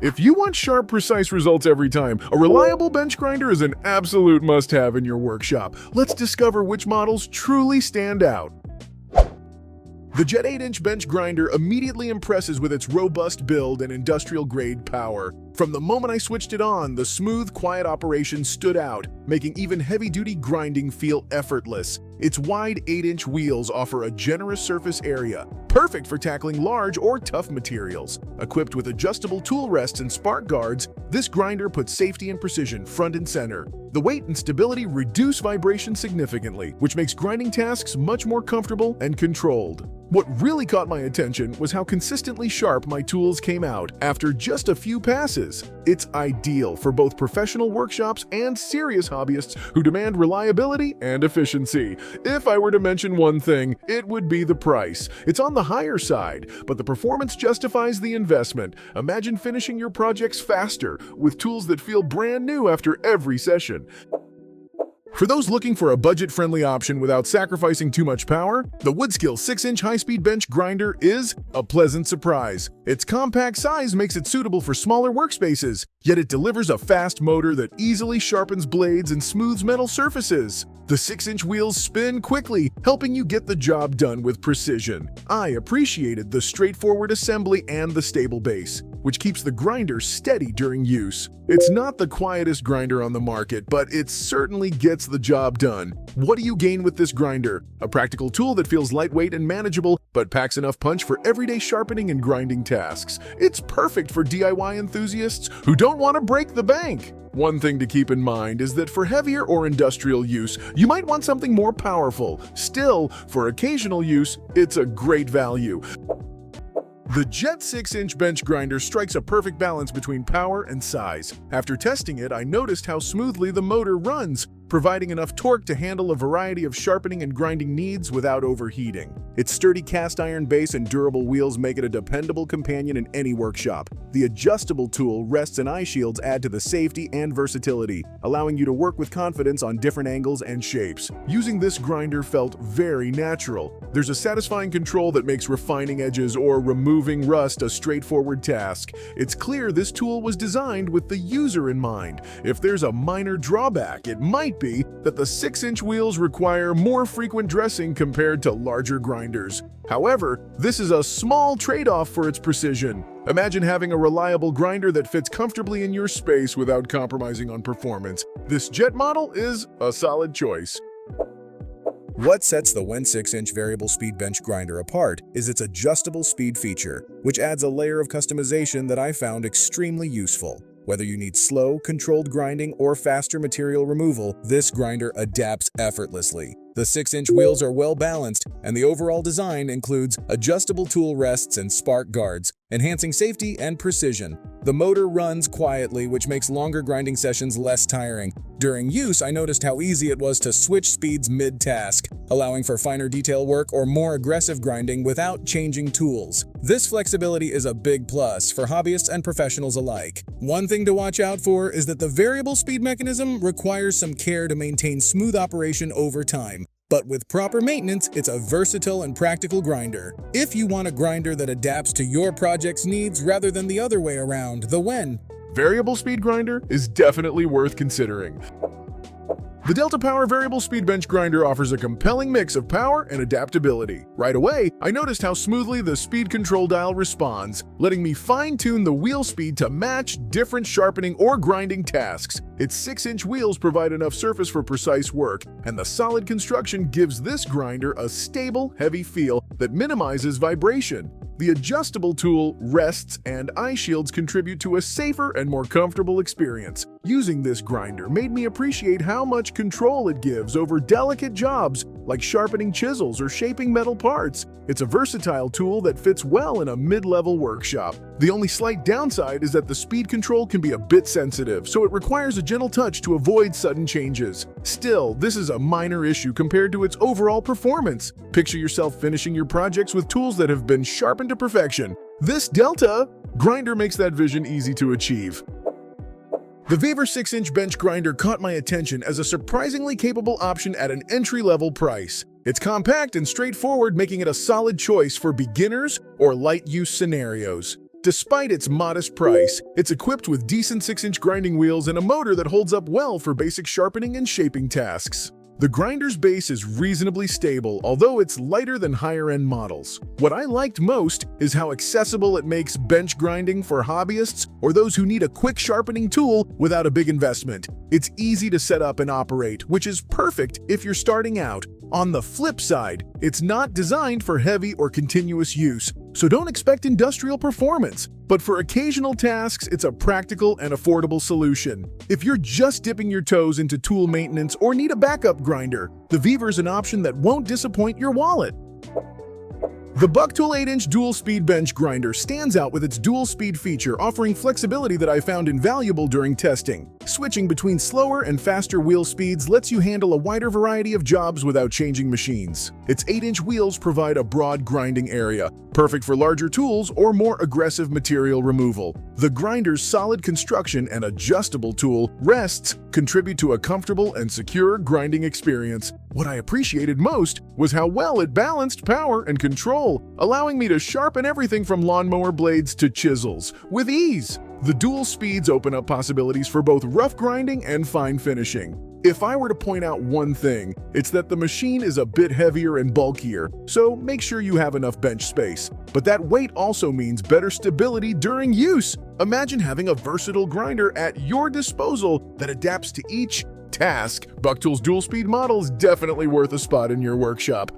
If you want sharp, precise results every time, a reliable bench grinder is an absolute must-have in your workshop. Let's discover which models truly stand out. The Jet 8-inch bench grinder immediately impresses with its robust build and industrial-grade power. From the moment I switched it on, the smooth, quiet operation stood out, making even heavy-duty grinding feel effortless. Its wide 8-inch wheels offer a generous surface area, perfect for tackling large or tough materials. Equipped with adjustable tool rests and spark guards, this grinder puts safety and precision front and center. The weight and stability reduce vibration significantly, which makes grinding tasks much more comfortable and controlled. What really caught my attention was how consistently sharp my tools came out after just a few passes. It's ideal for both professional workshops and serious hobbyists who demand reliability and efficiency. If I were to mention one thing, it would be the price. It's on the higher side, but the performance justifies the investment. Imagine finishing your projects faster with tools that feel brand new after every session. For those looking for a budget-friendly option without sacrificing too much power, the Woodskill 6-inch high-speed bench grinder is a pleasant surprise. Its compact size makes it suitable for smaller workspaces, yet it delivers a fast motor that easily sharpens blades and smooths metal surfaces. The 6-inch wheels spin quickly, helping you get the job done with precision. I appreciated the straightforward assembly and the stable base, which keeps the grinder steady during use. It's not the quietest grinder on the market, but it certainly gets the job done. What do you gain with this grinder? A practical tool that feels lightweight and manageable, but packs enough punch for everyday sharpening and grinding tasks. It's perfect for DIY enthusiasts who don't want to break the bank. One thing to keep in mind is that for heavier or industrial use, you might want something more powerful. Still, for occasional use, it's a great value. The Jet 6-inch bench grinder strikes a perfect balance between power and size. After testing it, I noticed how smoothly the motor runs, providing enough torque to handle a variety of sharpening and grinding needs without overheating. Its sturdy cast iron base and durable wheels make it a dependable companion in any workshop. The adjustable tool, rests, and eye shields add to the safety and versatility, allowing you to work with confidence on different angles and shapes. Using this grinder felt very natural. There's a satisfying control that makes refining edges or removing rust a straightforward task. It's clear this tool was designed with the user in mind. If there's a minor drawback, it might be that the 6-inch wheels require more frequent dressing compared to larger grinders. However, this is a small trade-off for its precision. Imagine having a reliable grinder that fits comfortably in your space without compromising on performance. This Jet model is a solid choice. What sets the WEN 6-inch variable speed bench grinder apart is its adjustable speed feature, which adds a layer of customization that I found extremely useful. Whether you need slow, controlled grinding or faster material removal, this grinder adapts effortlessly. The 6-inch wheels are well balanced, and the overall design includes adjustable tool rests and spark guards, enhancing safety and precision. The motor runs quietly, which makes longer grinding sessions less tiring. During use, I noticed how easy it was to switch speeds mid-task, allowing for finer detail work or more aggressive grinding without changing tools. This flexibility is a big plus for hobbyists and professionals alike. One thing to watch out for is that the variable speed mechanism requires some care to maintain smooth operation over time. But with proper maintenance, it's a versatile and practical grinder. If you want a grinder that adapts to your project's needs rather than the other way around, the WEN Variable speed grinder is definitely worth considering. The Delta Power Variable Speed Bench Grinder offers a compelling mix of power and adaptability. Right away, I noticed how smoothly the speed control dial responds, letting me fine-tune the wheel speed to match different sharpening or grinding tasks. Its 6-inch wheels provide enough surface for precise work, and the solid construction gives this grinder a stable, heavy feel that minimizes vibration. The adjustable tool, rests, and eye shields contribute to a safer and more comfortable experience. Using this grinder made me appreciate how much control it gives over delicate jobs like sharpening chisels or shaping metal parts. It's a versatile tool that fits well in a mid-level workshop. The only slight downside is that the speed control can be a bit sensitive, so it requires a gentle touch to avoid sudden changes. Still, this is a minor issue compared to its overall performance. Picture yourself finishing your projects with tools that have been sharpened to perfection. This Delta grinder makes that vision easy to achieve. The Weaver 6-inch bench grinder caught my attention as a surprisingly capable option at an entry-level price. It's compact and straightforward, making it a solid choice for beginners or light-use scenarios. Despite its modest price, it's equipped with decent 6-inch grinding wheels and a motor that holds up well for basic sharpening and shaping tasks. The grinder's base is reasonably stable, although it's lighter than higher-end models. What I liked most is how accessible it makes bench grinding for hobbyists or those who need a quick sharpening tool without a big investment. It's easy to set up and operate, which is perfect if you're starting out. On the flip side, it's not designed for heavy or continuous use, so don't expect industrial performance. But for occasional tasks, it's a practical and affordable solution. If you're just dipping your toes into tool maintenance or need a backup grinder, the Weaver's an option that won't disappoint your wallet. The Bucktool 8-inch dual-speed bench grinder stands out with its dual-speed feature, offering flexibility that I found invaluable during testing. Switching between slower and faster wheel speeds lets you handle a wider variety of jobs without changing machines. Its 8-inch wheels provide a broad grinding area, perfect for larger tools or more aggressive material removal. The grinder's solid construction and adjustable tool rests contribute to a comfortable and secure grinding experience. What I appreciated most was how well it balanced power and control, allowing me to sharpen everything from lawnmower blades to chisels with ease. The dual speeds open up possibilities for both rough grinding and fine finishing. If I were to point out one thing, it's that the machine is a bit heavier and bulkier, so make sure you have enough bench space. But that weight also means better stability during use. Imagine having a versatile grinder at your disposal that adapts to each task. Bucktool's dual-speed model is definitely worth a spot in your workshop.